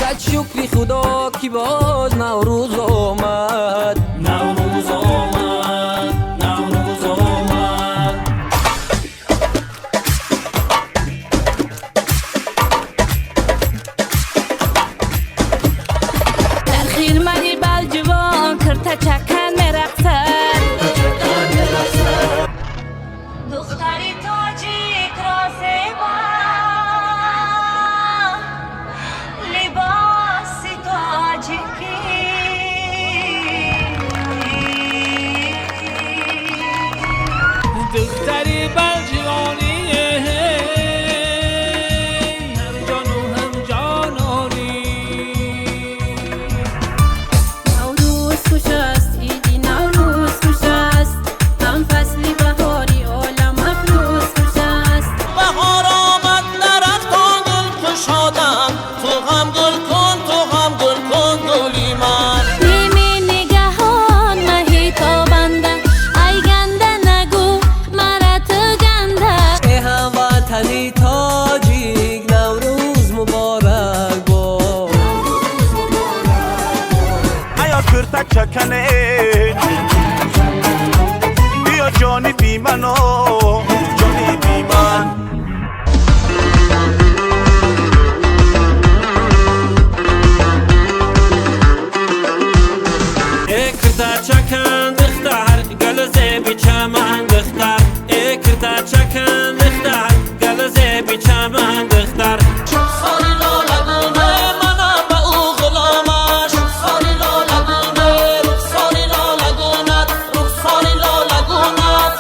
صد شکری خدا کی باز نوروز آمد، نوروز آمد، نوروز آمد. در خیر مری بل جوان کرتا چکن مرقصد، دختری تاجیک را زیبا لباسی تاجیکی، دختری بلجیانیه هم جان و هم جانانی. نوروز خوش است ایدی نوروز خوش است، هم فصلی بهاری عالم افروز خوش است. بهار آمد درختان گل گشادند، تو هم گل کن تو هم گل کن گلی من. نیمی نگهان مهی تابنده، ای گنده نگو مرا تو گنده. ای هموطنی تاجیک نوروز مبارک باد. ایا کرتک چکنه بیا جانی بی منو، جانی بی من. ای کرتا چکن دختر گل زیبی چمن دختر، ای کرتا چکن دختر گل زیبی چمن دختر. ساری لالگونه منم به او غلامش، ساری لالگونه ساری لالگونت ساری لالگونت.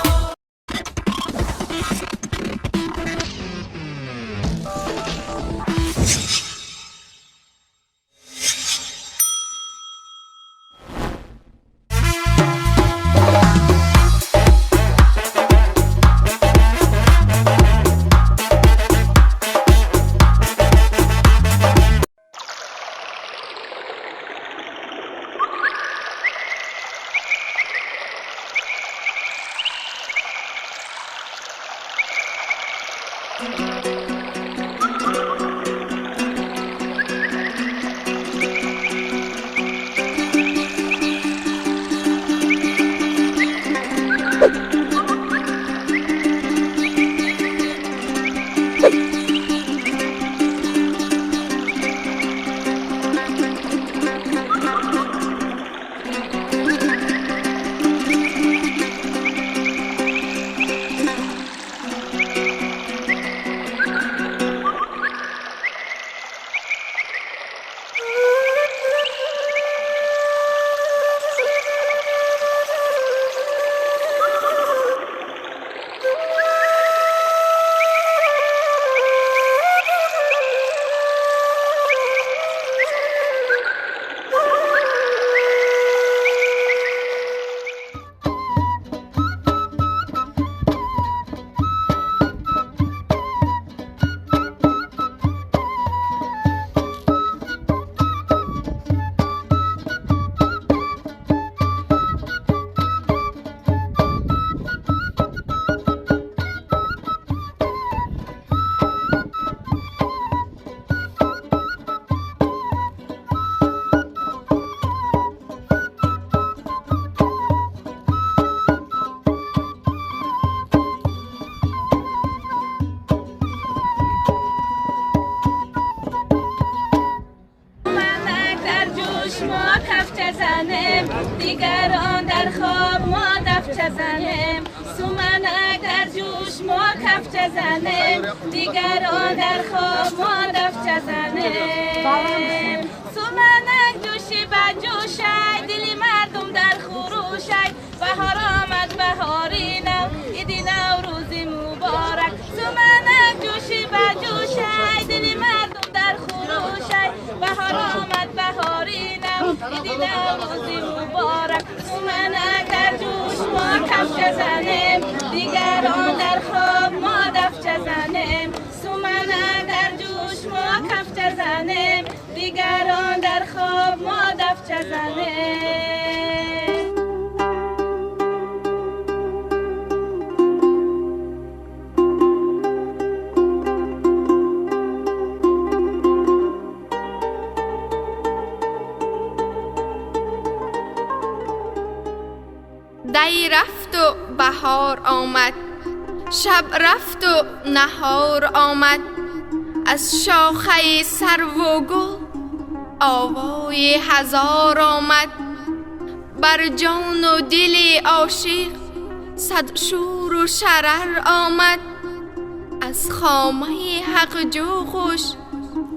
دیگران در خواب ما دفچه زنیم، سومنک در جوش ما کفچه زنیم، دیگران در خواب ما دفچه زنیم. سومنک جوشی با جوشای دلی مردم در خروشای، بهار آمد بهاری نو ایدی نوروزی مبارک. سومنک جوشی با جوشای دلی مردم در خروشای، بهار آمد بهاری نو ایدی نوروزی مبارک. سومنک در جوش ما کفچه زنیم، دیگران در خواب ما دفچه زنیم. سومنک در جوش ما کفچه زنیم، دیگران در خواب ما دفچه زنیم. رفت و بهار آمد، شب رفت و نهار آمد. از شاخه سرو و گل آوای هزار آمد. بر جان و دل عاشق صد شور و شرر آمد. از خامه حق جو خوش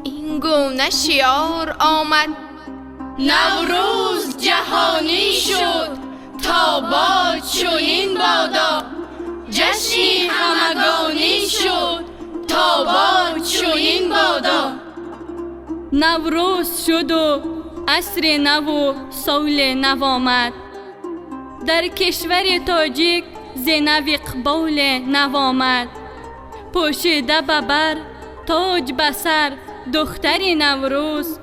این گونه شیار آمد. نوروز جهانی شد تا باد چنین بادا، جشنی همگانی شد تا باد چنین بادا. نوروز شد و عصر نو و سول نو آمد. در کشور تاجیک ز نو اقبال نو آمد. پوشیده به بر تاج به سر دختر نوروز،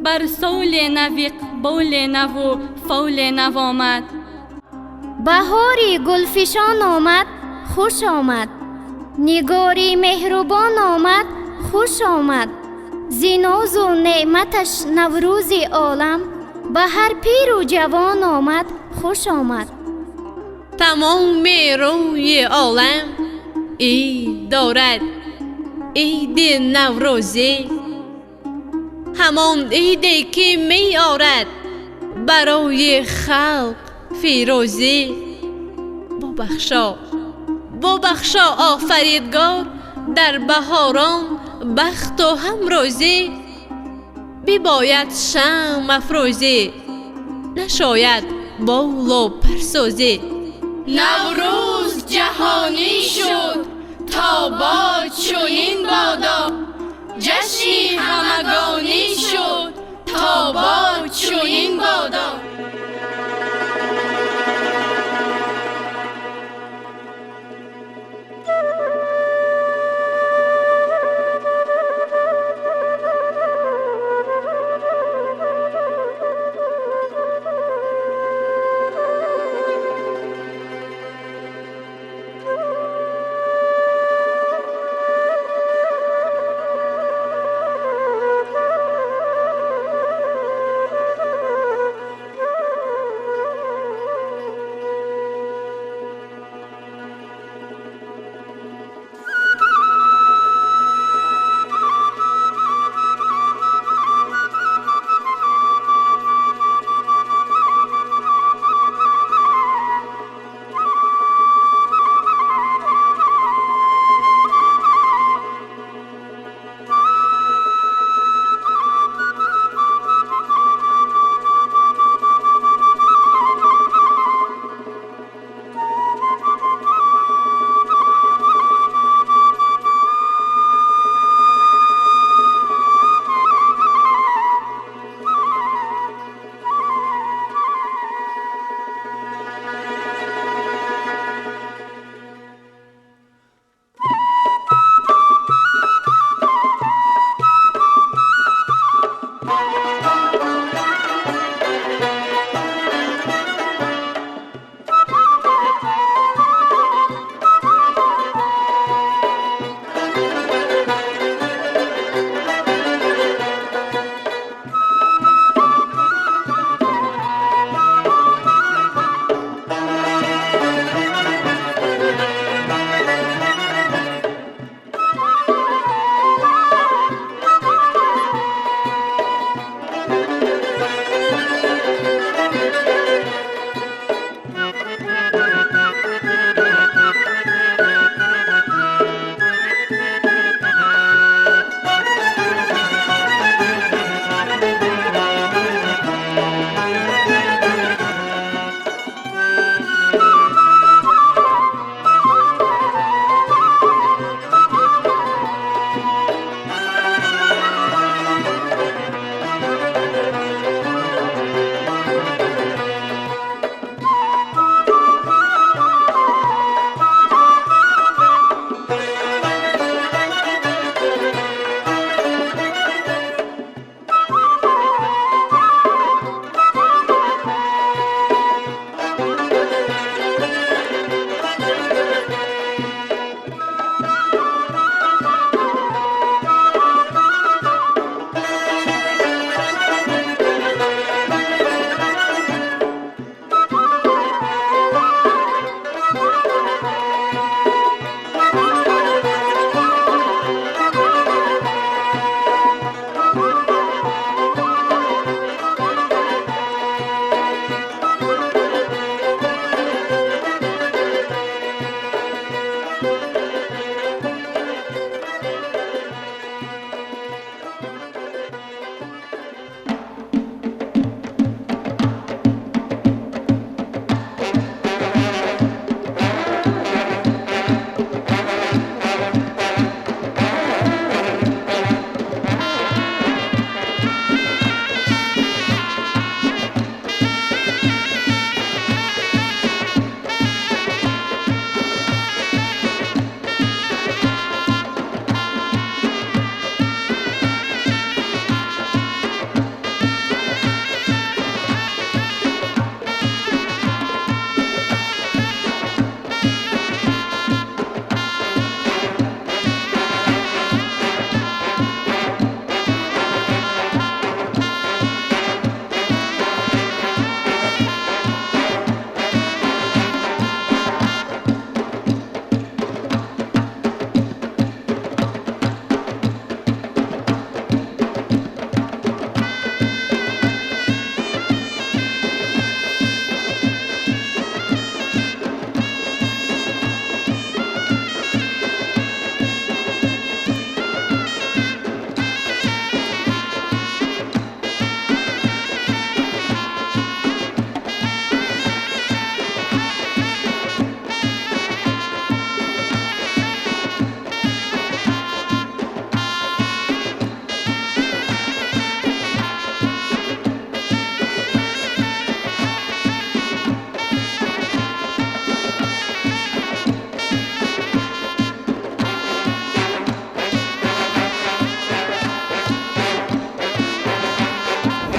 بر سول نو اقبال نو و فول نو آمد. بهاری گلفشان آمد خوش آمد، نگاری مهربان آمد خوش آمد. زیناز و نعمتش نوروز عالم به هر پیر و جوان آمد خوش آمد. تمام روی عالم عید دارد، عید نوروزی، همان عیدی که می آرد برای خلق فیروزی. ببخشا آفریدگار در بهاران بخت و همروزی. بباید شمع افروزی نشاید بال و پرسوزی. نوروز جهانی شد تا باد چنین بادا، جشنی همگانی شد تا باد چنین بادا.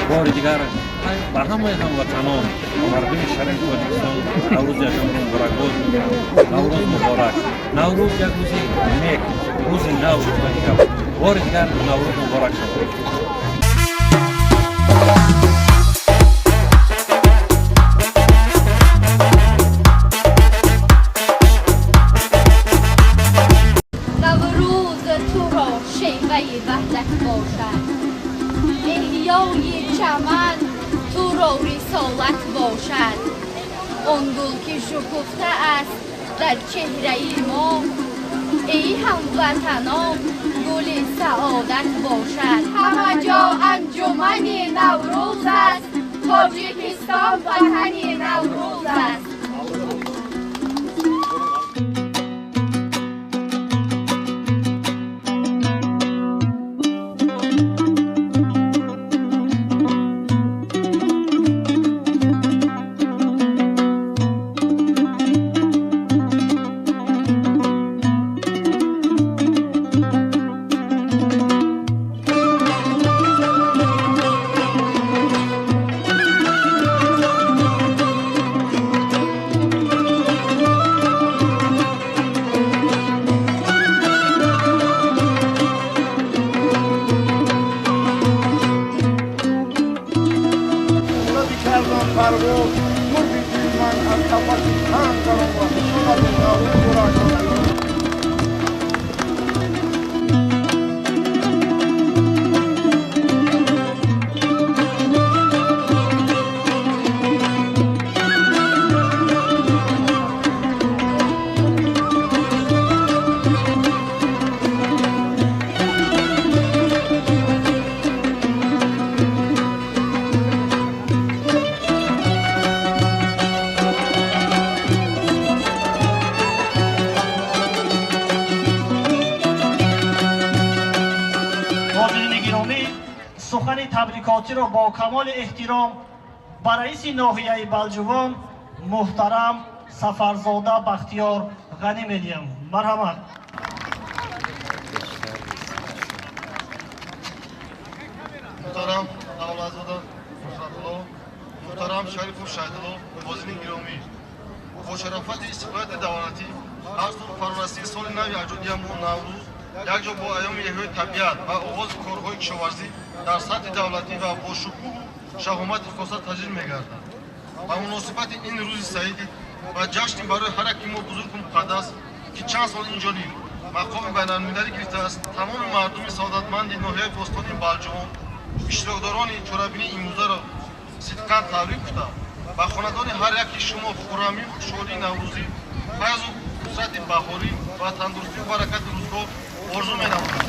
بار دیگر به همه هموطنان و مردم شریف تاجیکستان نوروز یکم مبارک باد میگم. نوروز مبارک. نوروز یک روز نیک، روز نو میگم. بار دیگر نوروز مبارک شود. نوروز تو را شیوه وحدت باشد، احیای چمن تو را رسالت باشد. آن گل که شکفته است در چهره ما، ای هموطنان گل سعادت باشد. همه جا انجمن نوروز است، تاجیکستان وطن نوروز است. پرواز مردی من از کفت تن دارم و شما به نوروز را کنم. سخن تبریکاتی را با کمال احترام به رئیس ناحیه بلجوان محترم سفرزاده بختیار غنی می‌دیم. مرحمت. محترم دولتزاده نصرتالله، محترم شریف شهیدالله وزیر گرامی، با شرافت استقلالیت دولتی از فرورستی سال نو یکجهتی ماه نوروز یک جا با ایام یکی‌های طبیعت و آغاز کارهای کشاورزی در سطح دولتی و با شکوه و شهامت خاص تجلیل می‌گردد. با مناسبت این روز سعید و جشن برای هر یک ما بزرگ و مقدس که چند سال اینجانی مقام بین‌المللی گرفته است، تمام مردم سعادتمند ناحیه باستانی بلجوان اشتراکداران چهاربینی این روزه را صدقاً تبریک گفته و خاندان هر یکی شما خرمی و خوشحالی نوروزی، فیض و نصرت بهاری و تندرستی و برکت روزگار آرزو می‌نمایم.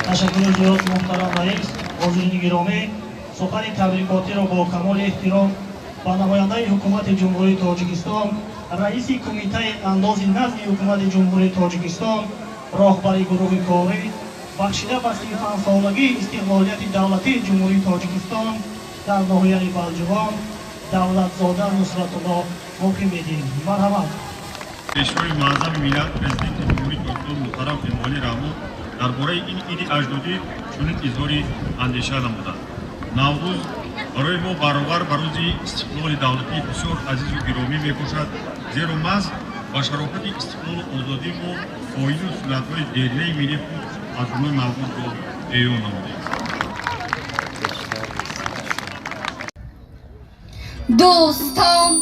تشکر زیاد محترم رئیس. حاضرین گرامی، سخن تبریکاتی را با کمال احترام به نماینده حکومت جمهوری تاجیکستان، رئیس کمیته انداز نظم حکومت جمهوری تاجیکستان، راهبر گروه کاری بخشیده به 35 سالگی استقلالیت دولتی جمهوری تاجیکستان در ناحیه بلجوان دولتزاده نصرتالله موقع می‌دهیم. مرحمت. پیشوای معظم ملت پرزیدنت جمهوری تاجیکستان محترم امومالی رحمون درباره این عید اجدادی چنین اظهار اندیشه نمودند. نوروز برای ما برابر به روزی استقلال دولتی بسیار عزیز و گرامی می‌باشد، زیرا محض با شرافت استقلال و آزادی ما آیین و سنت‌های دیرینه ملی خود از جمله موجود را اعیان نمودیم. دوستان،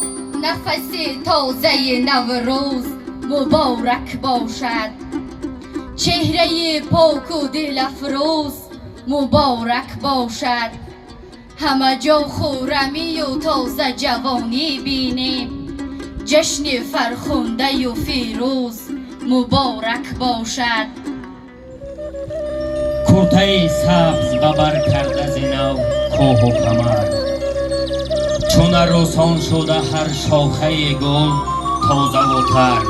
نفس تازه نوروز مبارک باشد. چهره پاک و دل افروز مبارک باشد. همه جا خرمی و تازه جوانی بینیم. جشن فرخنده و فیروز مبارک باشد. کرته سبز ببر کرده ز نو کوه و کمر، چون روسان شده هر شاخه گل تازه و تر.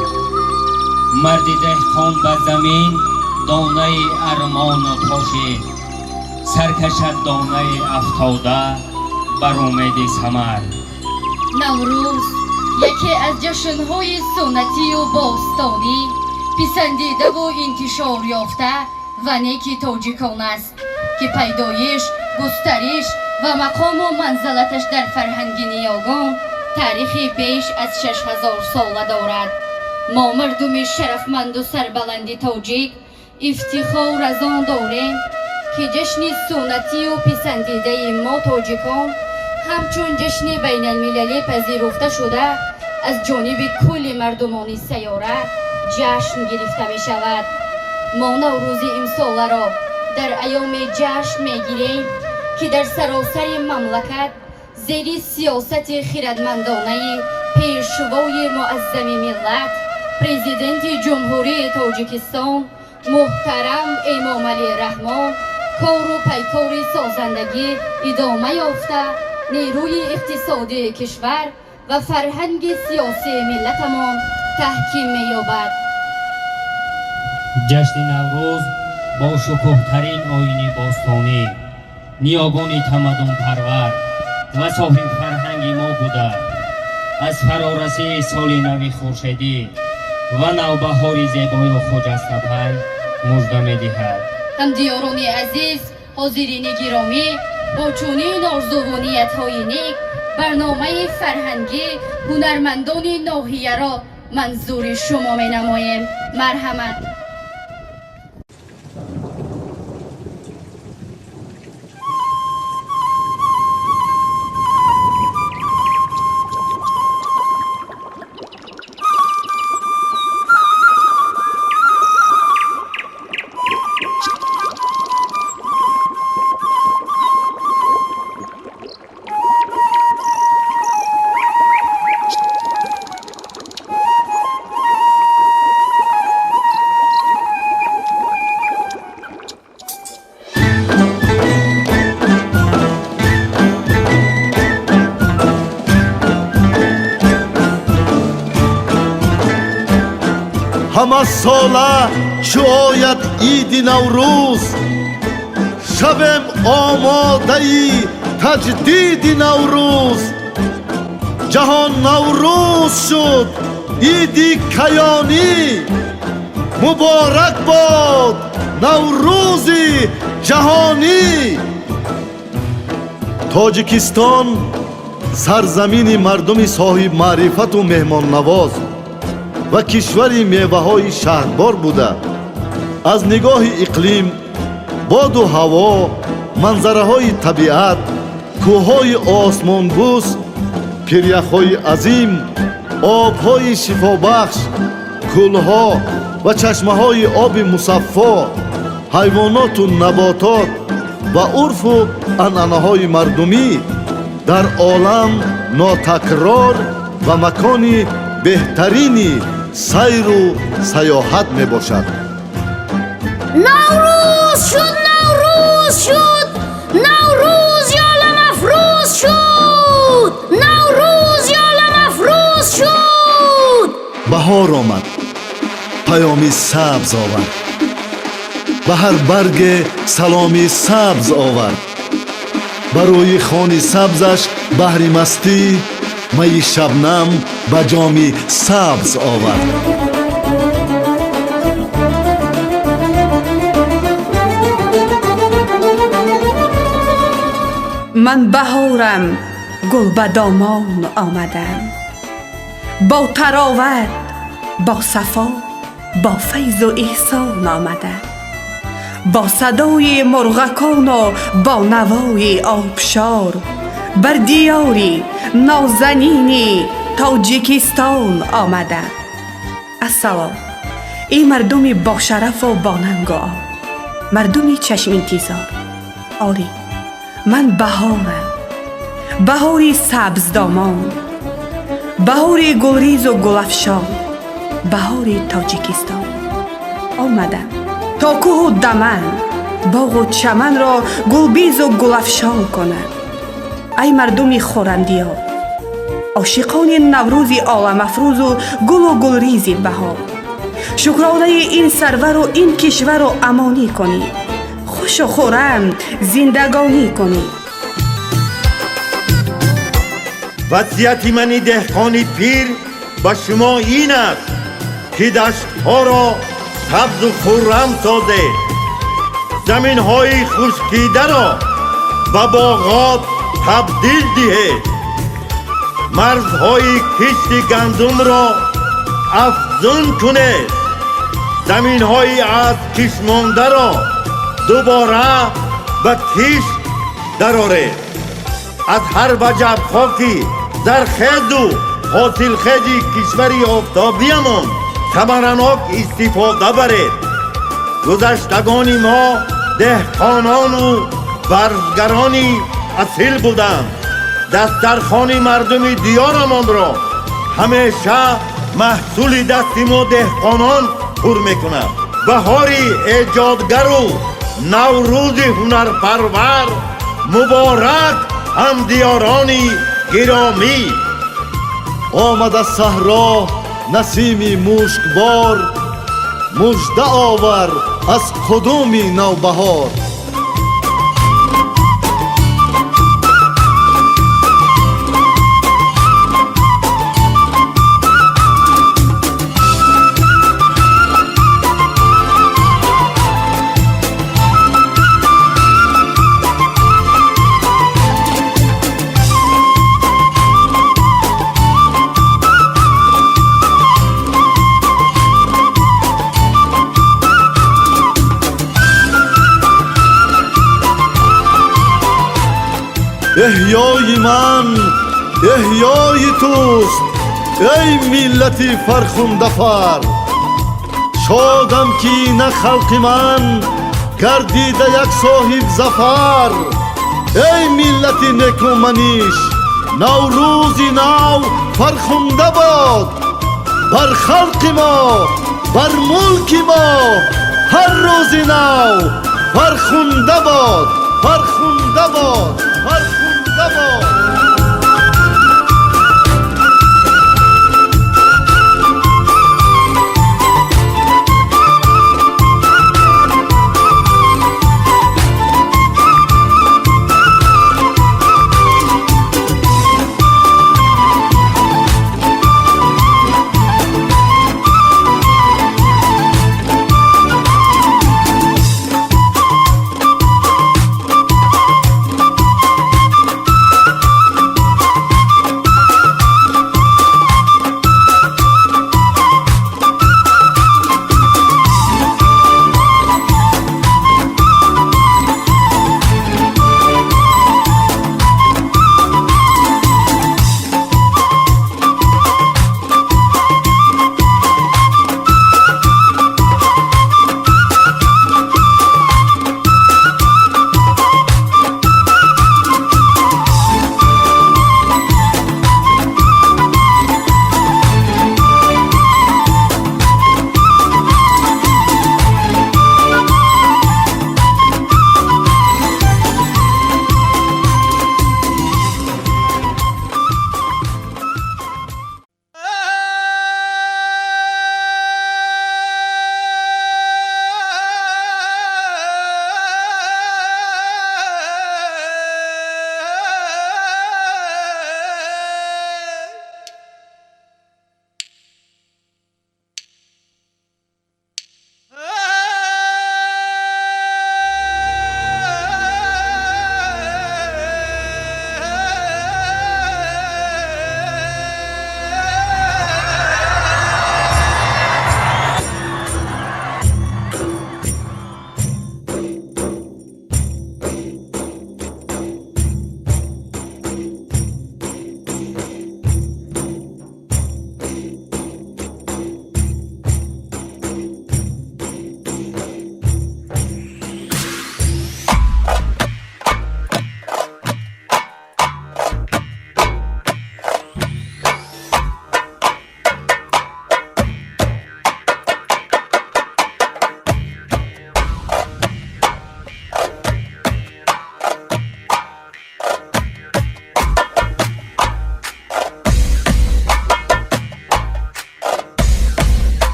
مرد دهقان به زمین دانه ارمان و پاشید، سرکشد دانه افتاده بر امید ثمر. نوروز یکی از جشن‌های سنتی و باستانی پسندیده و انتشار یافته و نیک تاجیکان است. که پیدایش، گسترش و مقام و منزلتش در فرهنگ نیاگان تاریخی بیش از 6000 ساله دارد. ما مردم شرفمند و سربلند تاجیک افتخار از آن داریم که جشن سنتی و پسندیده ما تاجیکان همچون جشن بین المللی پذیرفته شده از جانب کل مردمان سیاره جشن گرفته می شود. ما نوروز امسال را در ایام جشن می گیریم که در سراسر مملکت زیر سیاست خردمندانه پیشوای معظم ملت پرزیدنت جمهوری تاجیکستان محترم امام علی رحمان کار و پیکار سازندگی ادامه یافته نیروی اقتصادی کشور و فرهنگ سیاسی ملتمان تحکیم می‌یابد. جشن نوروز با شکوه‌ترین آیین باستانی، نیاگان تمدن پرور و صاحب فرهنگ ما بوده از فرارسی سال نو خورشیدی و نوبهار زیبای و خجسته مژده می‌دهد. همدیاران عزیز، حاضرین گرامی، با چنین آرزو و نیت‌های نیک برنامه فرهنگی هنرمندان ناحیه را منظور شما می‌نماییم. مرحمت. همه ساله چو آید عید نوروز شویم آماده تجدید نوروز جهان نوروز شد عید کیانی مبارک باد نوروز جهانی تاجیکستان سرزمین مردم صاحب معرفت و مهمان نواز و کشوری میوه‌های شهربار بوده از نگاه اقلیم باد و هوا منظره‌های طبیعت کوه‌های آسمانبوس پیریخ‌های عظیم آب‌های شفابخش کلها و چشمه‌های آب مصفا حیوانات و نباتات و عرف و عنعنه‌های مردمی در عالم ناتکرار و مکانی بهترینی سیر و سیاحت می باشد. نوروز شد نوروز شد نوروز یالم افروز شد نوروز یالم افروز شد بهار آمد پیامی سبز آورد به هر برگ سلامی سبز آورد برای خانه سبزش بحری مستی می شبنم به جامی سبز آورد. من بهارم گل به دامان آمدم با تراوت با صفا با فیض و احسان آمدم با صدای مرغکان و با نوای آبشار بر دیاری نازنینی تاجیکستان آمدم. السلام این مردم با شرف و با ننگ و آب مردم چشم انتظار آری من بهارم بهاری سبز دامان بهاری گلریز و گلافشان بهاری تاجیکستان آمدم تا کوه و دمن باغ و چمن را گلبیز و گلافشان کنم. ای مردم خورندیان عاشقان نوروز عالم افروز و گل و گلریز بهار شکرانه این سرور و این کشور رو امانی کنید خوش و خورم زندگانی کنید. وصیت من دهقان پیر با شما این است که دشت‌ها را سبز و خرم سازید زمین‌های خشکیده را به باغات تبدیل دهید. مرزهای کشت گندم را افزون کنید. زمین‌های از کشت مانده را دوباره به کشت درآرید. از هر وجب خاکی زرخیز و حاصلخیز کشور آفتابیمان ثمرناک استفاده برید. گذشتگان ما دهقانان و ورزگرانی اصیل بودند. دسترخوان مردم دیارمان را همیشه محصول دست ما دهقانان پر میکند. بهاری ایجادگر و نوروز هنرپرور مبارک هم دیارانی گرامی. آمد از صحرا نسیمی مشکبار، مژده آور از قدوم نوبهار. احیای من احیای توست ای ملت فرخنده فر. شادم که نه خلق من گردیده یک صاحب ظفر. ای ملت نکومنیش نوروز نو فرخنده باد بر خلق ما بر ملک ما. هر روز نو فرخنده باد فرخنده باد فرخنده باد.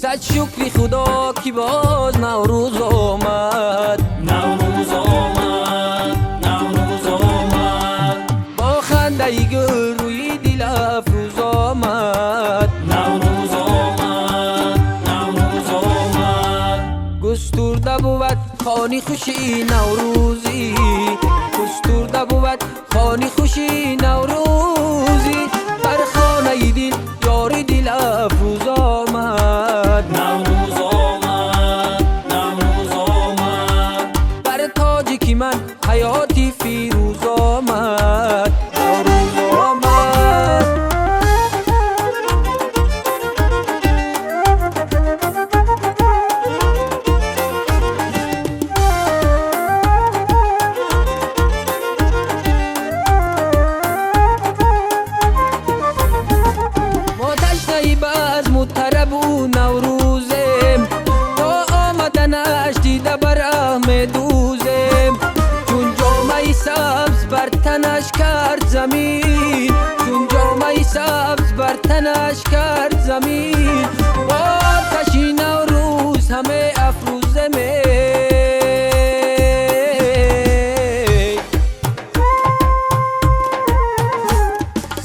صد شکر خدا که باز نوروز آمد، نوروز آمد، نوروز آمد، با خنده گل روی دل افروز آمد، نوروز آمد، نوروز آمد. گسترده بود خانی خوشی نوروزی، گسترده بود خانی خوشی نوروزی، بر خانه دل یاری دل افروز آمد، نوروز آمد، نوروز آمد، بر تاجی که من حیاتی فیروز آمد، نوروز آمد. طرب و نوروزم تا آمدنش دیده بر دوزم، چون جامعه سبز بر تنش کرد زمین، چون جامعه سبز بر تنش کرد زمین، با آتش نوروز همه افروزمه.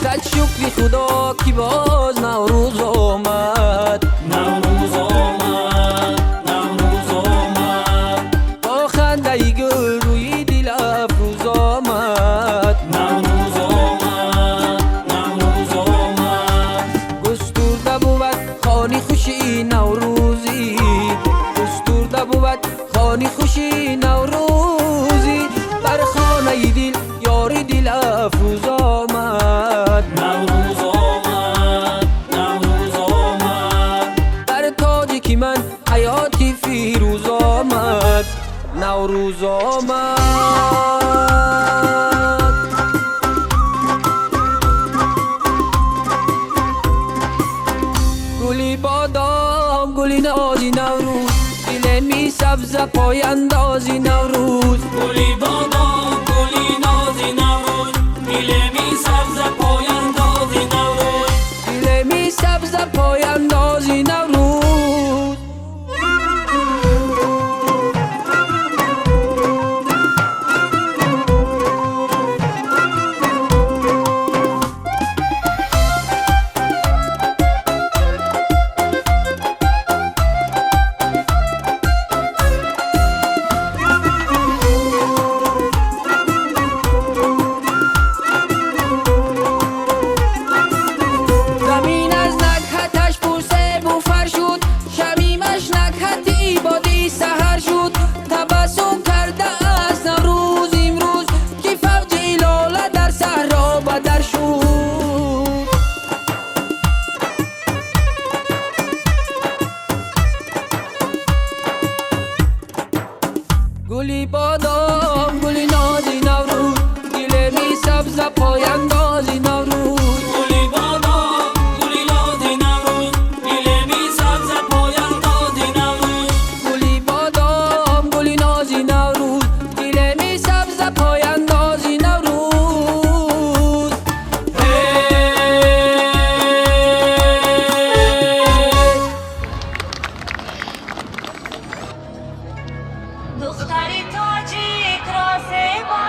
صد شکر خدا که باز نوروز آمد، نوروز آمد، نوروز آمد، با خنده گل روی دل افروز آمد، نوروز آمد، نوروز آمد. گسترده بود خانی خوشی نوروزی، گسترده بود خانی خوشی نوروزی، بر خانه دل یاری دل افروز آمد، نوروز آمد، نوروز آمد، بر تاجی که من حیاتی فیروز آمد، نوروز آمد. گلی بادام گلی نازی نوروز، دل می سبز پای اندازی نوروز، گلی بادام گلی نازی نوروز، دل می سبز پای اندازی نوروز، دل می سبز پای اندازی نوروز. گلی بادام گلی نازی نوروز، دل می سبز پای اندازی نوروز، گلی بادام گلی نازی نوروز، دل می سبز پای اندازی نوروز، گلی بادام گلی نازی نوروز، دل می سبز پای اندازی نوروز. دختری تاجیک راز ما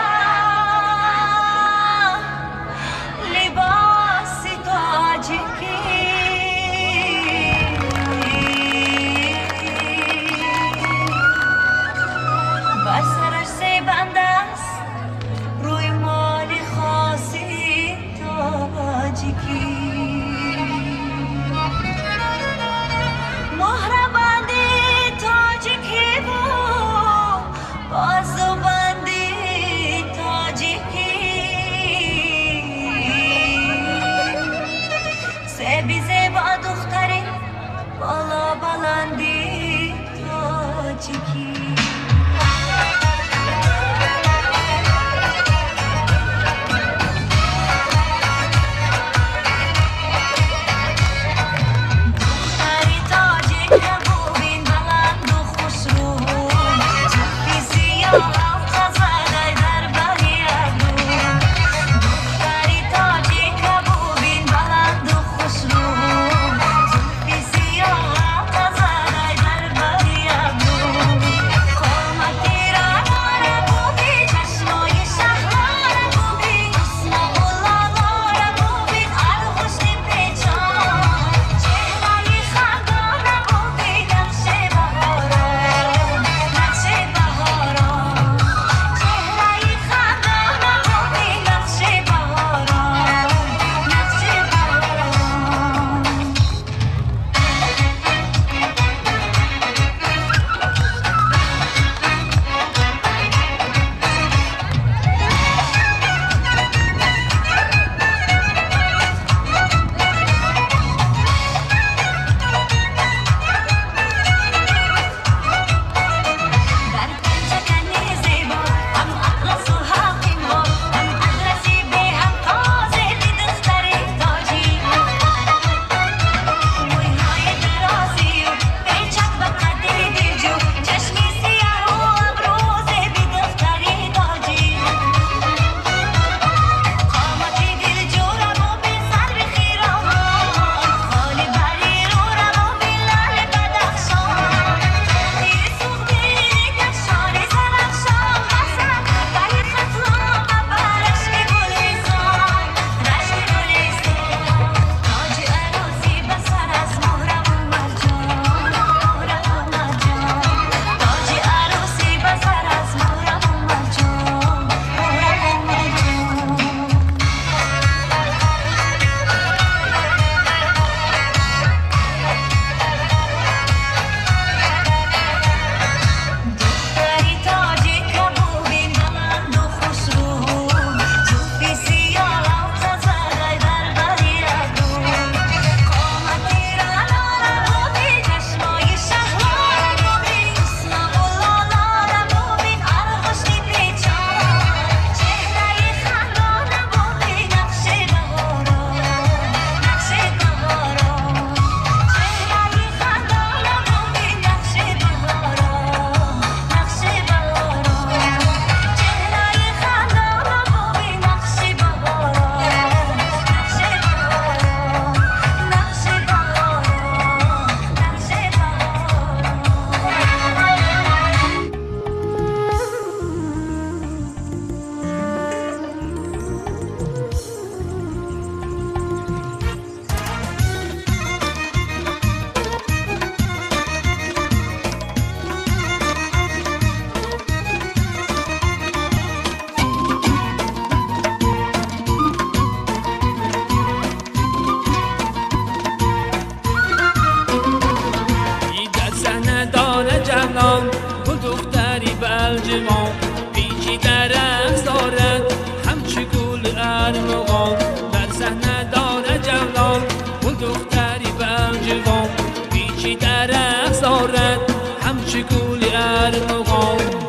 پیچی در رقص آرد همچه گل ارمغان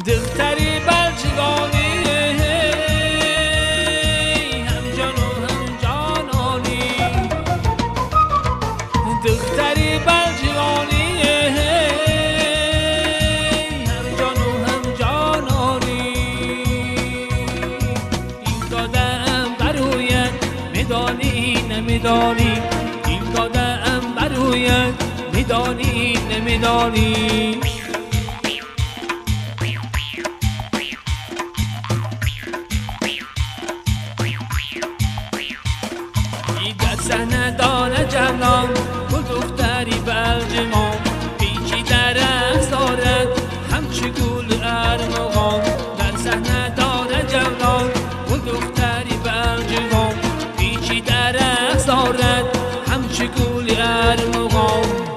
دختری بلچگانی هم جان و هم جانانی دختری بلچگانی هم جان و هم جانانی این دادم برویت میدانی نمیدانی این دادم برویت میدانی نمیدانی صحنه داره جوان گل دختری بلجمان پیچی در رقص دارد همچه گل ارمغان در صحنه داره جوان گل دختری بلجمان پیچی در رقص دارد همچه گل ارمغان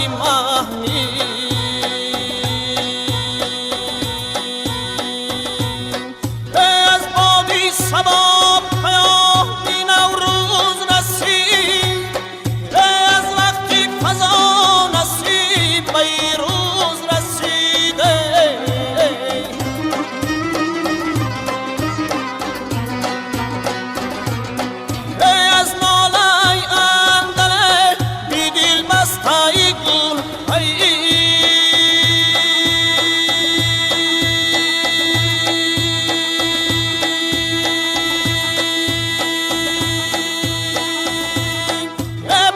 محمی از بادی سبا پیامی نوروز رسید از وقتی فضا نصیب بیروز رسیده از ناله اندله بی دل بسته گل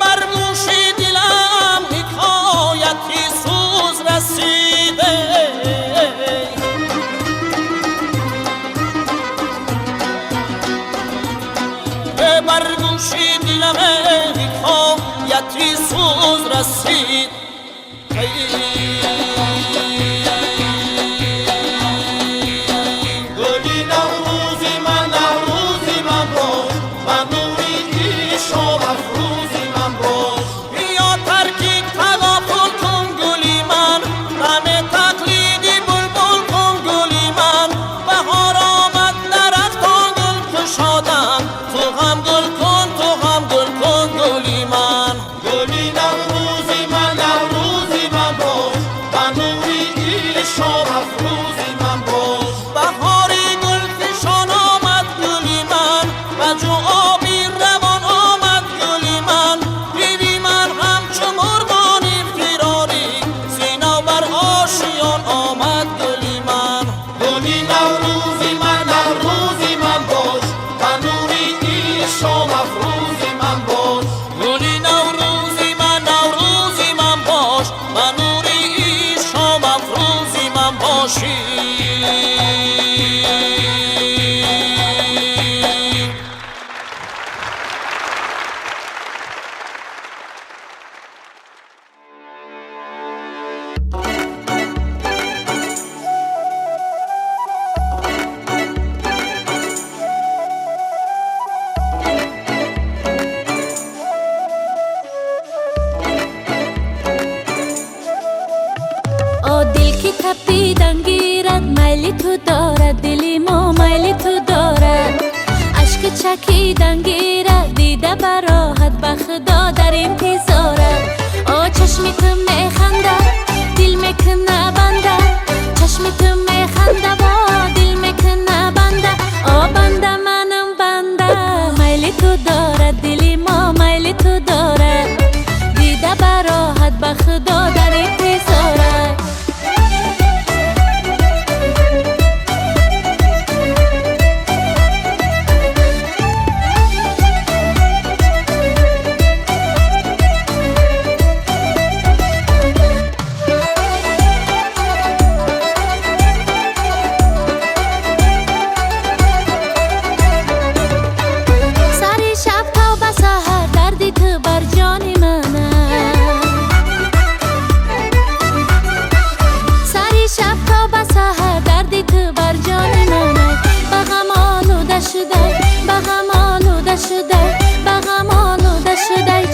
بر گوشی دلم حکایتی سوز رسیده بر گوشی دلم حکایتی سوز رسید گلی نوروزی من باش و نوری شام افروزی من باش بیا ترکیب تغافل کن گلی من غم تقلیدی بلبل کن گلی من بهار آمد درختان گل کشادن تو هم گل کن گلی من گلی نوروزی من باش و نوری شام افروزی من باش بهاری گل فشان آمد گلی من و جو آبی روان آمد گلی من بیبی من همچو مرغانی فراری سینا بر آشیان آمد گلی من گلی نوروزی من باش و نوری شام افروزی من باش گلی نوروزی من باش و نوری شام افروزی من باشی دل که تپیدن گیرد میل تو دارد دلی ما میل تو دارد اشک چکیدن گیرد دیده براحت بخدا در انتظارد چشمی تو میخنده دل میکنه بنده چشمی تو میخنده با دل میکنه بنده بنده منم بنده میل تو دارد دلی ما میل تو دارد دیده براحت بخدا در انتظارد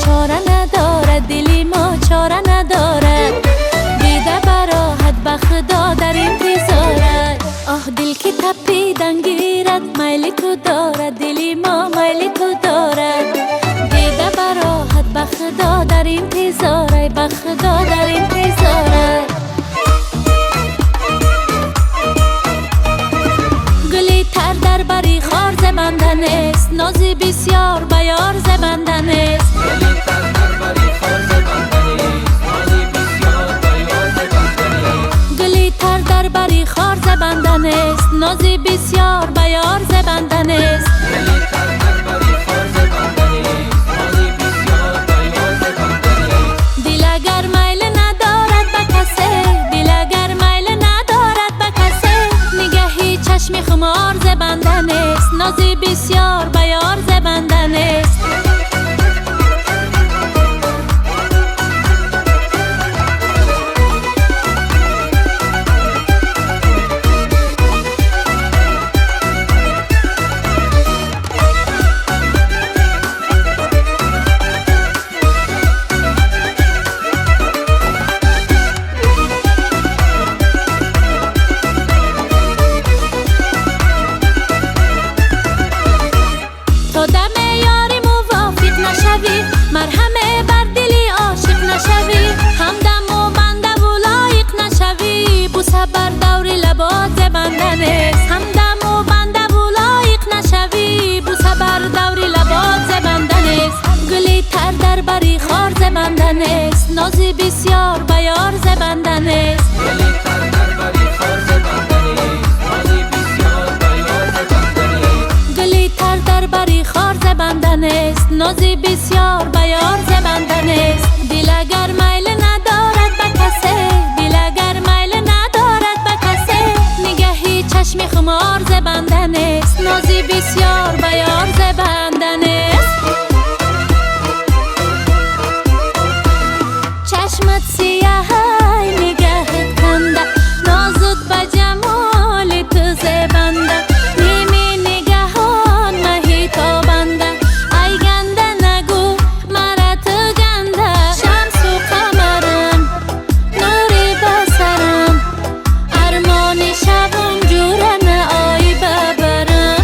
چاره ندارد دلی ما چاره ندارد دیده براحت بخدا در انتظارد دل که تپیدن گیرد میل تو دارد دلی ما میل تو دارد دیده براحت بخدا در انتظارد بخدا در انتظارد گلی تر در بری خار زبندن است نازی بسیار بیار زبندن است گلی تر در بری خار زبندن است نازی بسیار بیار زبندن است دل اگر میل ندارد به کسی دل اگر میل ندارد به کسی نگهی چشم خمار زبندن است نازی بسیار بیار زبندن است زبندن است گلی تر در بری خار زبندن است نازی بسیار بیار زبندن است گلی تر در بری خار زبندن است نازی بسیار بیار زبندن است دل اگر میل ندارد به کسی دل اگر میل ندارد به کسی نگهی چشم خمار زبندن است نازی بسیار بیار زبندن است چشمت سیاه نگهت کنده نازت به جمال تو زبنده نیمی نگهان مهی تابنده ای گنده نگو مرا تو گنده شمس و قمرم نوری بسرم ارمان شبم جورم آی ببرم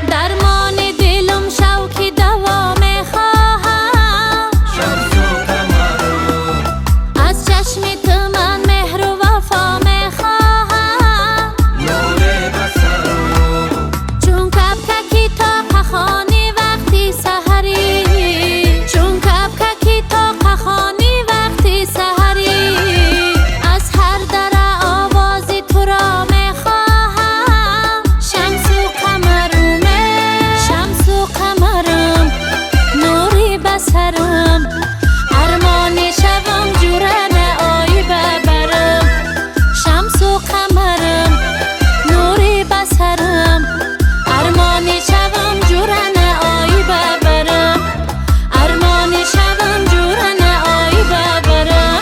درمان دلم شوکی دوام خواهم شمس و قمرم از چشم تو من مهر و وفا میخواهم نور بصرم چون کپککی تا پخانی وقتی سحری چون کپککی تا پخانی وقتی سحری از هر در آوازی تو را میخواهم شمس و قمرم شمس و قمرم نوری بسرم ارمان شبم جورم آی ببرم شمس و قمرم نوری بسرم ارمان شبم جورم آی ببرم ارمان شبم جورم آی ببرم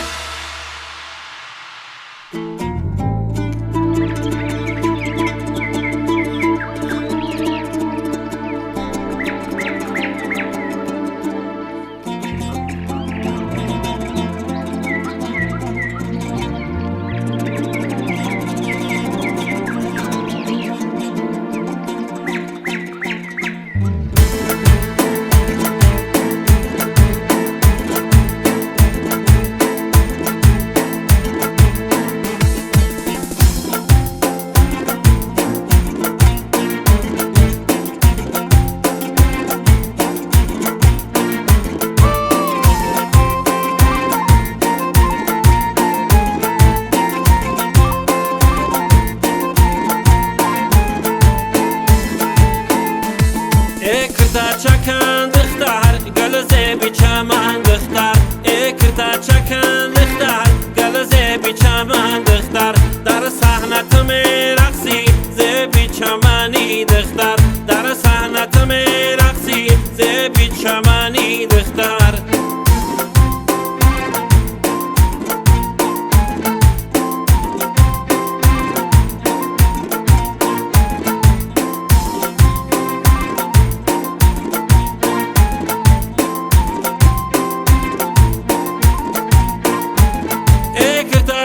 اکرتا چکن دختر گل زیبی چمن دختر اکرتا چکن دختر گل زیبی چمن دختر در صحنت می رقصی زیبی چمنی دختر در صحنت می رقصی زیبی چمنی دختر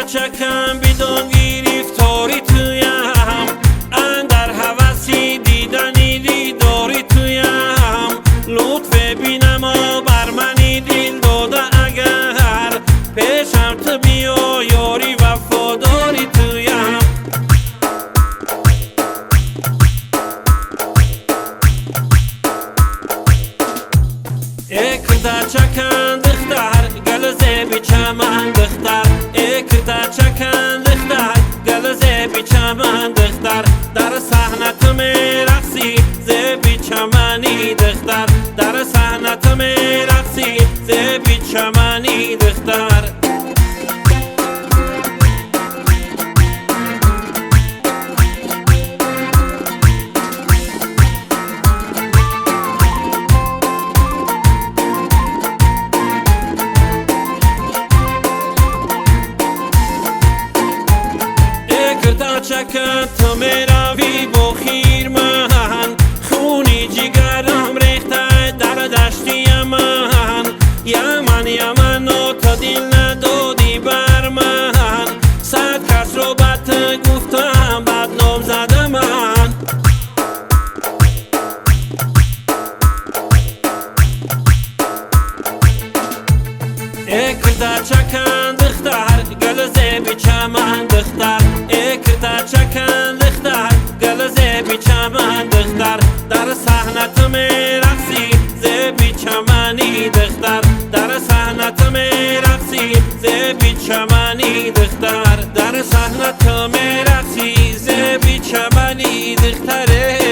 چکم بیدون گرفتاری تویم اندر هوسی دیدنی دیداری تویم لطف بینم و بر منی دل داده اگر پیشم تو بیا یاری وفاداری تویم اکرتا چکن دختر گل زیبی چمن دختر اکرتا چکن دختر گل زیبی چمن دختر در صحنت می رقصی زیبی چمنی دختر در صحنت می رقصی زیبی چمنی دختر چکن تو می روی با خیر من خونی جگرم ریخته در دشتی من یمن یمن و تا دل ندادی بر من صد کس رو بد گفتم بدنام زده من اکرتا چکن دختر گل زیبی چمن دختر میرقصی زبی چمنی دختر در صحنت میرقصی زبی چمنی دختر در صحنت میرقصی زبی چمنی دختره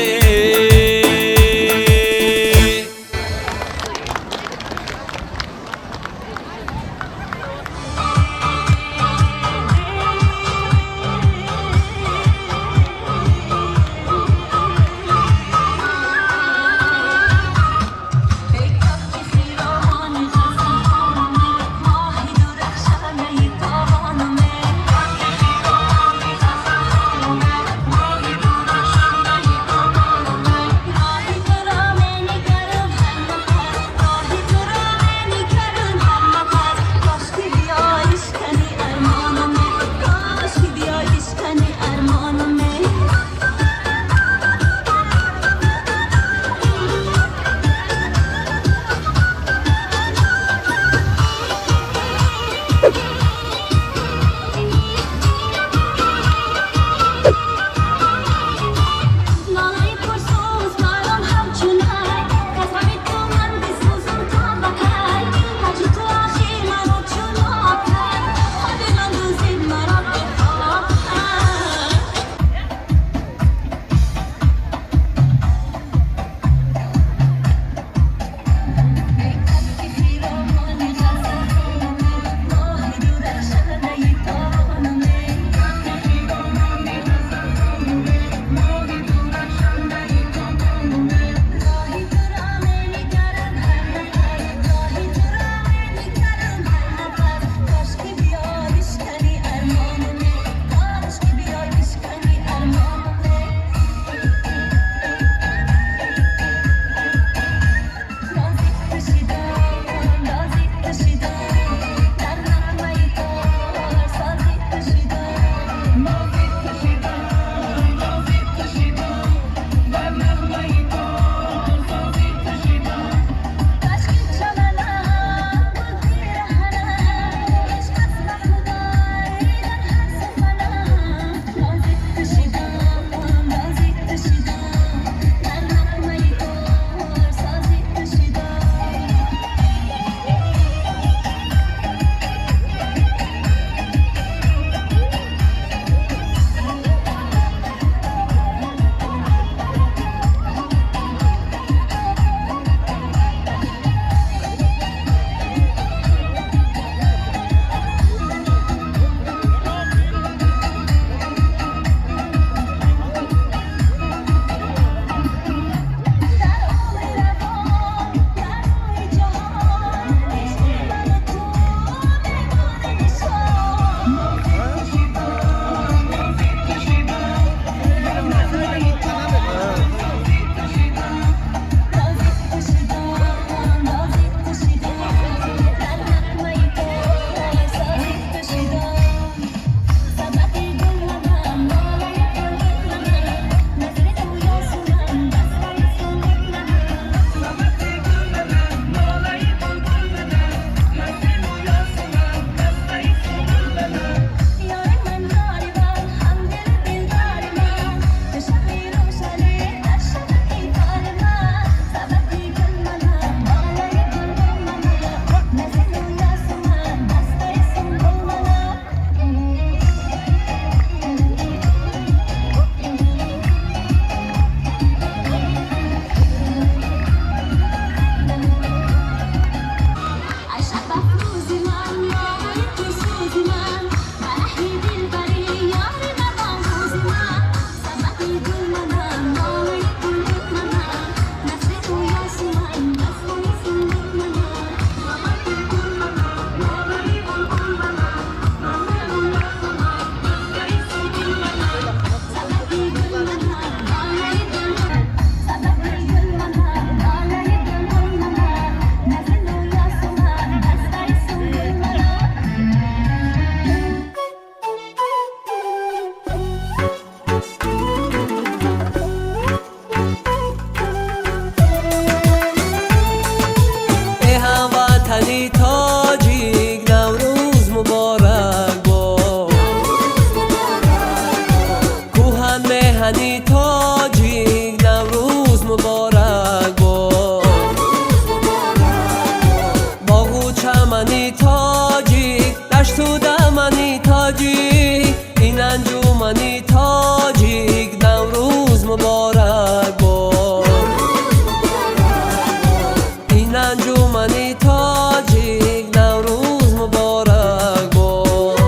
انجمنی تاجیک نوروز مبارک باد.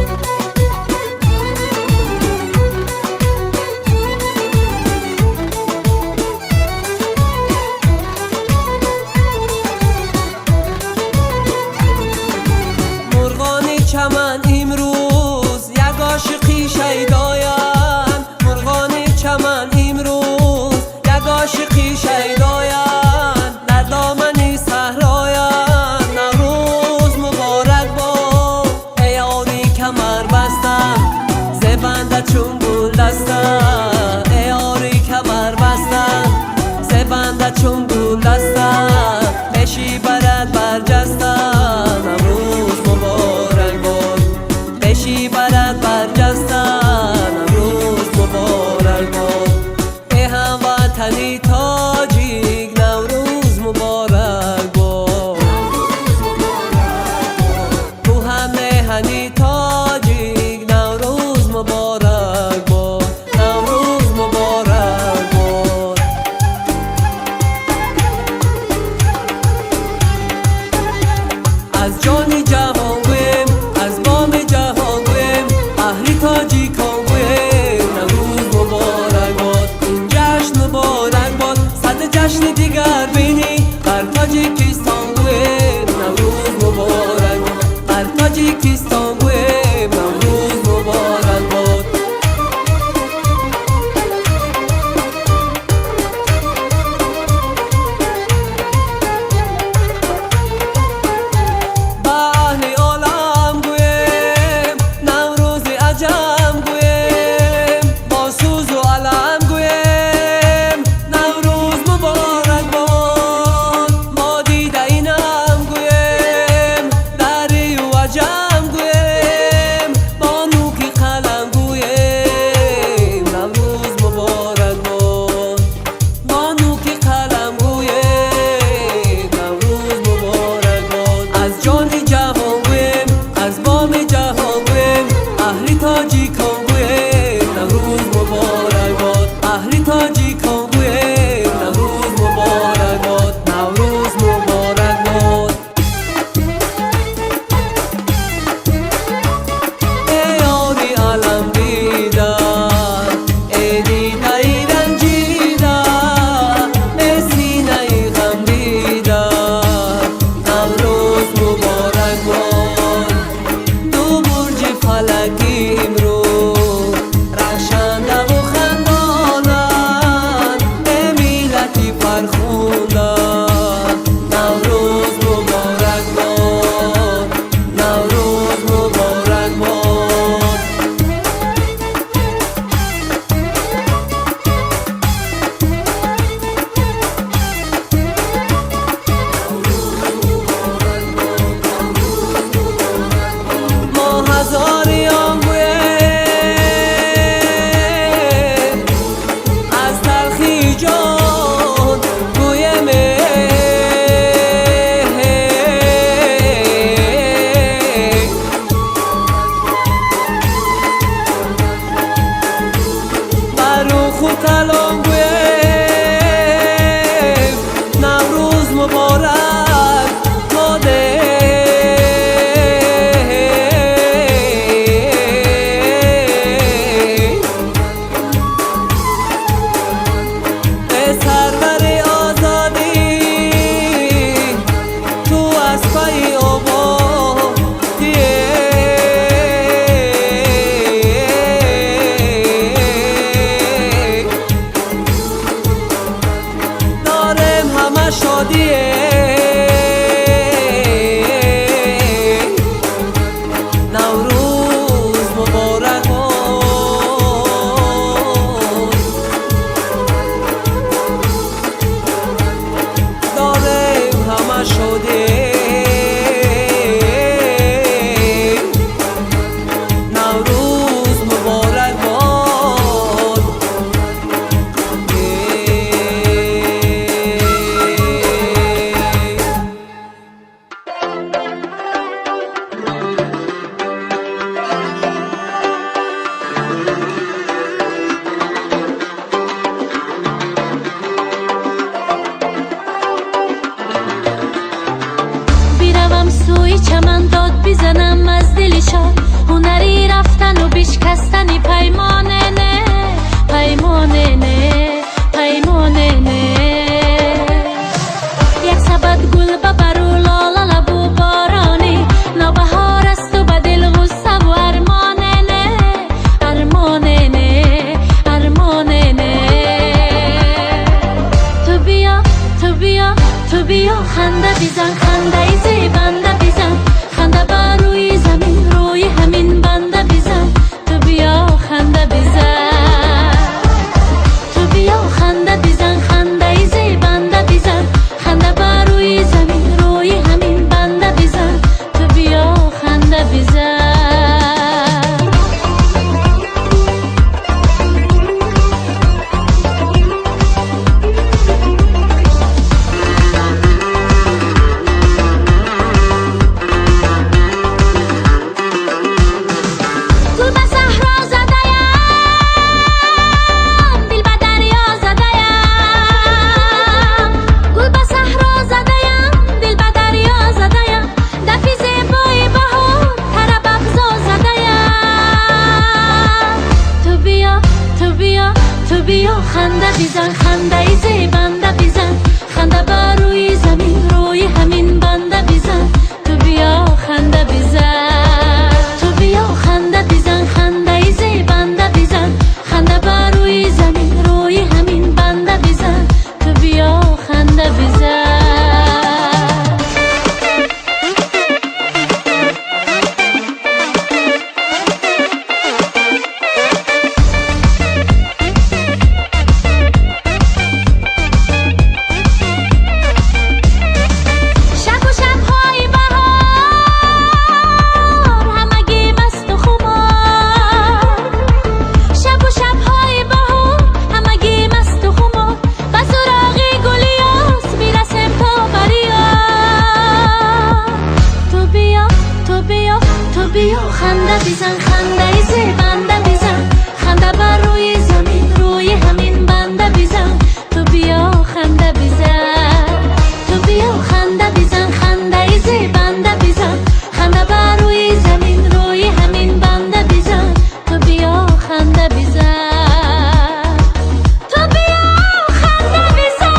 مرغان چمن امروز یک عاشقی شیدایند، مرغان چمن امروز یک عاشقی شیدایند، در دامن صحرایند نوروز مبارک باد. ای یاری کمر بستم زبنده چون گل دستم، ای یاری کمر بستم زبنده چون گل دستم، بشی برد برجستم نوروز مبارک باد، بشی برد برجستم نوروز مبارک باد. ای هموطنی تاجیک نوروز مبارک باد، تو همه هنی تاجیک نوروز مبارک باد، نوروز مبارک باد. از جانی جهان گویم از بام جهان گویم اهلی تاجیکان گویم نوروز مبارک باد. این جشن مبارک باد صد جشن دیگر بینی بر تاجیکستان گویم نوروز مبارک باد، بر تاجیکستان گویم نوروز مبارک باد. با اهل عالم گویم نوروز عجم گویم، با سوز و علم گویم نوروز مبارک باد. ما دیده اینم گویم دری و عجم گویم، با نوکی قلم گویم نوروز مبارک باد، با نوکی قلم گویم نوروز مبارک باد. از جانی جهان گویم از بام جهان گویم اهلی تاجیکان گویم نوروز مبارک باد، اهلی تاجیکان گویم نوروز مبارک باد، نوروز مبارک باد. ای یاری علم دیدن ای دیده ای رنجیدن، ای سینه ای غم دیدن نوروز مبارک باد. دو برج فلکی امروز رخشنده و خندانند، ای ملتی فرخوندن نوروز مبارک باد، نوروز مبارک باد. ما هزاریان گویم از تلخی جان گویم بروخ و کلام گویم نوروز مبارک باده. ای سرور آزادی تو از پای آبادیه، دارم همه شادیه نوروز مبارک باد، دارم همه شادیه نوروز مبارک باد. توی چمن داد بزنم از دل شاد هنری رفتن و بشکستنی پیمانه نه پیمانه نه پیمانه نه یک سبد گل ببر و لاله لب و بارانی نوبهار است و به دل غصه و ارمانه نه ارمانه نه ارمانه نه تو بیا تو بیا تو بیا خنده بزن خنده زیبنده بزن خنده بر روی زمین روی همین بنده بزن تو بیا خنده بزن تو بیا خنده بزن خنده زیبنده بزن خنده بر روی زمین روی همین بنده بزن تو بیا خنده بزن خنده بزن خنده زیبنده بزن خنده بر روی زمین روی همین بنده بزن تو بیا خنده بزن تو بیا خنده بزن خنده زیبنده بزن خنده بر روی زمین روی همین بنده بزن تو بیا خنده بزن خنده بزن خنده زیبنده بزن خنده بر روی زمین روی همین بنده بزن تو بیا خنده بزن تو بیا خنده بزن خنده زیبنده بزن خنده بر روی زمین روی همین بنده بزن تو بیا خنده بزن تو بیا خنده بزن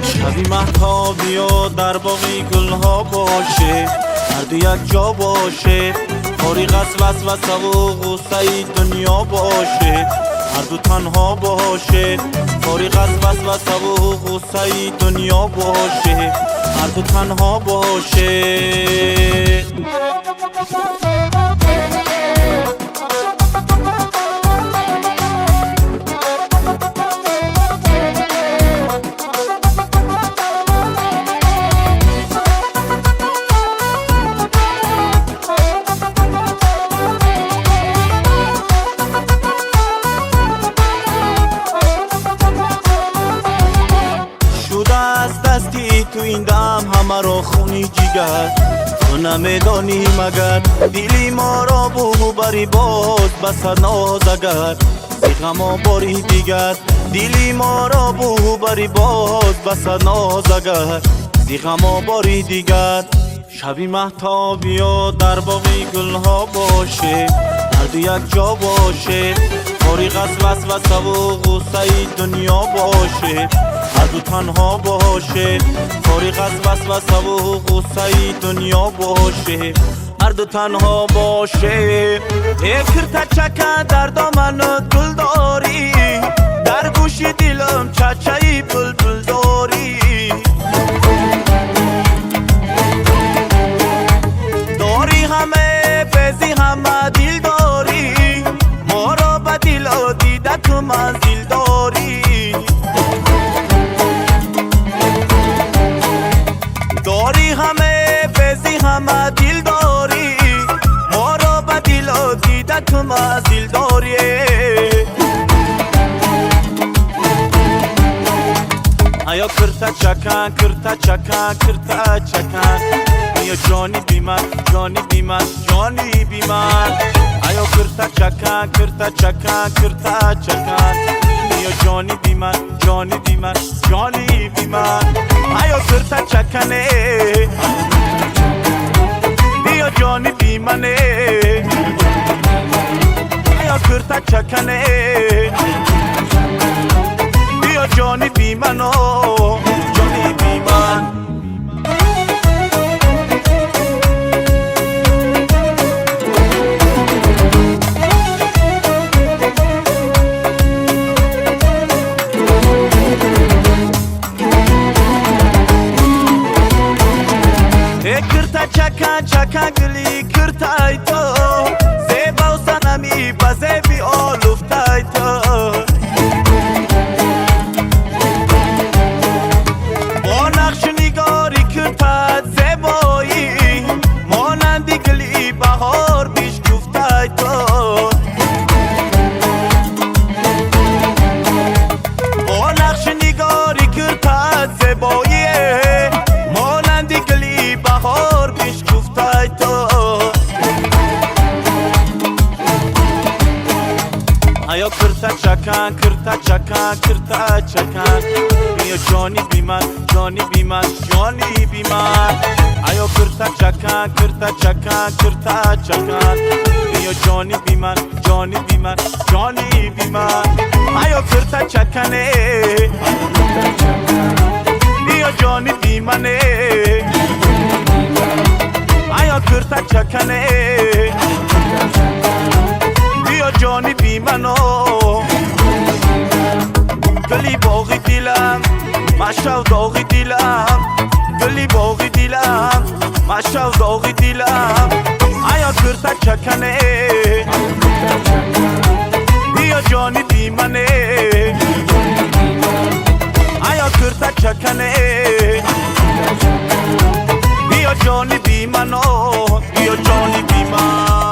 شبی مهتابی و در باقی گلها باشه هر دو یک جا باشه فارغ از وسوسه و غصه دنیا باشه هر دو تنها باشه فارغ از وسوسه و غصه دنیا باشه هر دو تنها باشه تو این دم همه را خونی جگر تو نمیدانی مگر دلی ما را بو بری باز بسر ناز اگر زیغما باری دیگر دلی ما را بو بری باز بسر ناز اگر زیغما باری دیگر شبی مهتابی و در باقی گلها باشه هر دو یک جا باشه فارغ از وسوسه و غصه دنیا باشه هر دو تنها باشه فارغ از وسوسه و غصه دنیا باشه هر دو تنها باشه فکر تچکه در دامن گل داری در گوش دلم چچه بلبل داری داری همه بزی همه دل داری ما را به دل دیده تو منزل داری داری همه بزی همه دل داری ما را به دل دیده تو منزل داری Ayo kırta çakan, kırta çakan, kırta çakan Mio Johnny Biman, Johnny Biman, Johnny Biman Ayo kırta çakan, kırta çakan, kırta çakan Mio Johnny Biman, Johnny Biman, Johnny Biman Ayo kırta çakan Mio Johnny Biman Ayo kırta çakan Mio Johnny Biman, oh, Johnny Biman Kırta çakan çakan gli kırtay to Zeba usanami bazebi oluftay to Çakan, kırta çakan, kırta çakan Mio Johnny Biman, Johnny Biman, Johnny Biman Ayo kırta çakan, kırta çakan, kırta çakan Mio Johnny Biman, Johnny Biman, Johnny Biman Ayo kırta çakan Mio Johnny Biman Ayo kırta çakan Mio Johnny Biman گلی باغی دیلم مشو داغی دیلم گلی باغی دیلم مشو داغی دیلم آیا کرتا چکنه بیا جانی بیمنه آیا کرتا چکنه بیا جانی بیمنو بیا جانی بیمن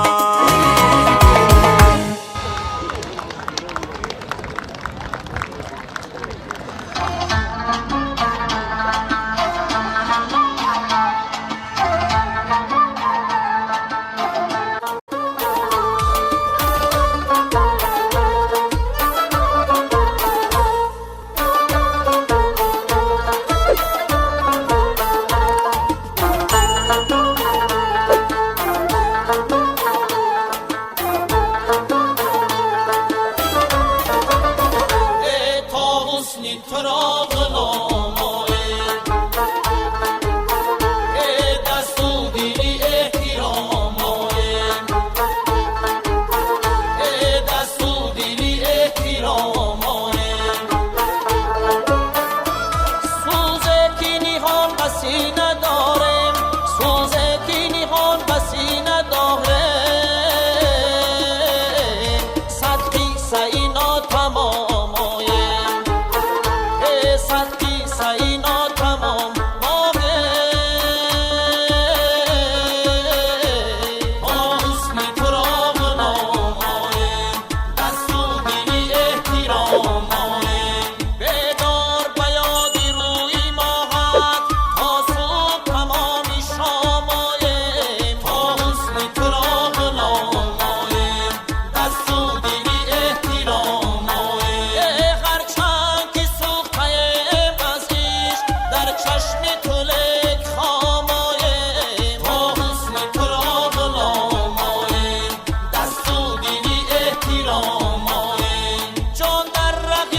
جان در رقی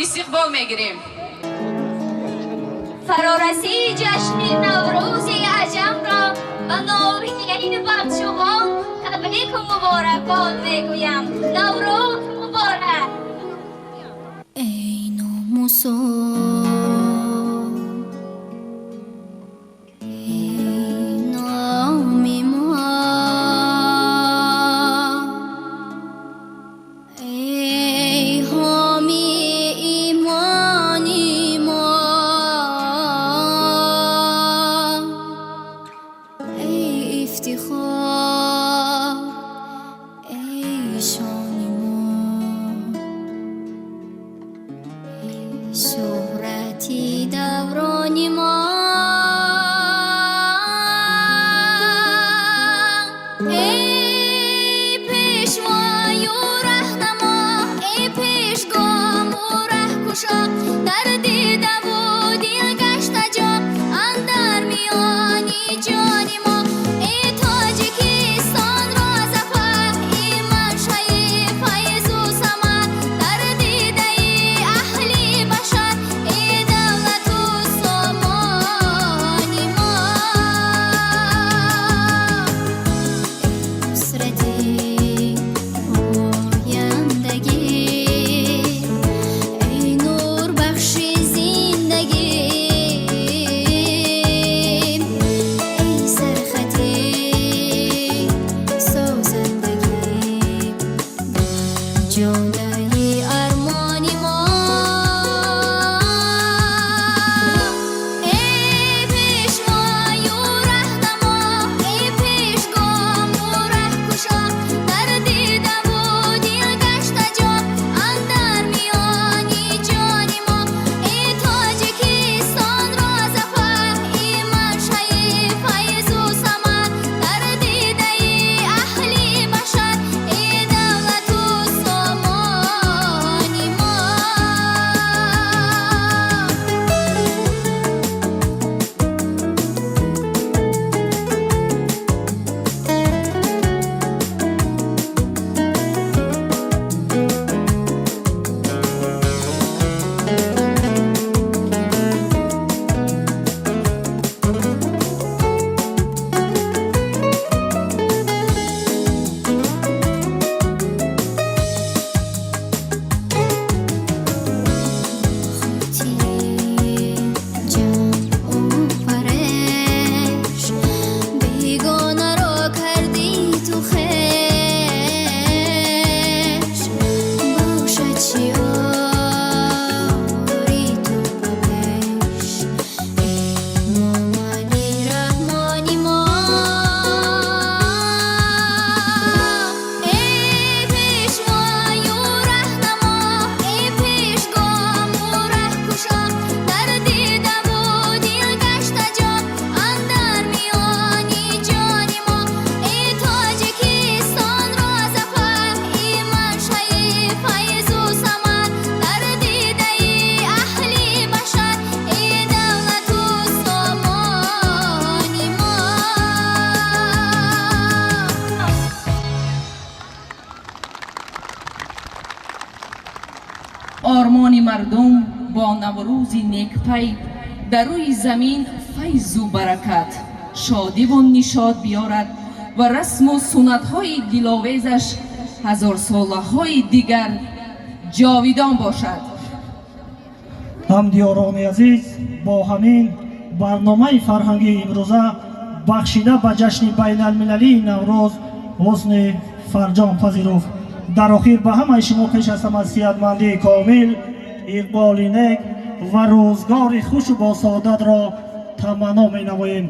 استقبال میگیریم. فرارسی جشن نوروز عجم را و نوروزین بچه‌ها تبریک و مبارکباد میگویم. نوروز مبارک. ای ناموسان، ای نامی ما، ای حامی ایمانی ما، ای افتخار، ای شانی ما، ای شهرتی دورانی ما، ای پیشوای و رهنما، ای پیشگام و رهکشا، در دیده و دل گشته جا اندر میانی جانی ما، ای تاجیکستان را ظفر، ای منشأ فیض و ثمر، در دیده ای اهل بشر، ای دولت و سامانی ما، نصرتی آیندگی، ای نور بخش زندگی، ای سرخطی سازندگی، جادهی ارمانی ما، ای پیشوای و رهنما، ای پیشگام و رهکشا، در دیده و دل گشته جا اندر میانی جانی ما، ای تاجیکستان را ظفر، ای منشأ فیض و ثمر، در دیده ای اهل بشر، ای دولت و سامانی ما. بیگانه را کردی تو خش، باشد شیاری تو بپش، ای مومنی رحمانی ما، ای پیشوای و رهنما، ای پیشگام و رهکشا، در دیده و دل گشته جا اندر میانی جانی ما، ای تاجیکستان را ظفر، ای منشأ فیض و ثمر، در دیده ای اهل بشر، ای دولت و سامانی ما. آرمان مردم با نوروز نیکپی در روی زمین فیض و برکت، شادی و نشاط بیارد و رسم و سنت های دلاویزش هزار ساله های دیگر جاویدان باشد. ҳамдиёрони азиз, бо ҳамин барномаи фарҳангии имрӯза бахшида ба ҷашни байналмилалии наврӯз ҳусни фарҷом пазируфт. дар охир ба ҳамаи шумо пеш аз ҳама сиҳатмандии комил, иқболи нек ва рӯзгори хушу босаодатро таманно менамоем.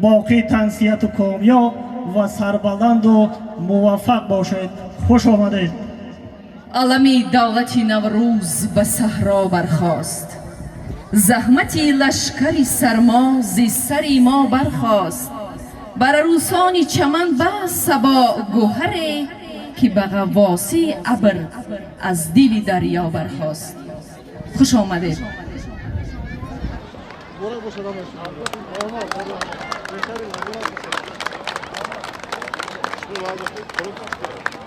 боқӣ тан сиҳату комёб ва сарбаланду муваффақ бошед. хуш омадед. алами давлати наврӯз ба саҳро бархост, захмати лашкари сармо зи сари мо бархост, бар арӯсони чаман баст сабо гӯҳаре ки ба ғаввоси абр аз дили дарьё бархост. хуш омадед. Thank you.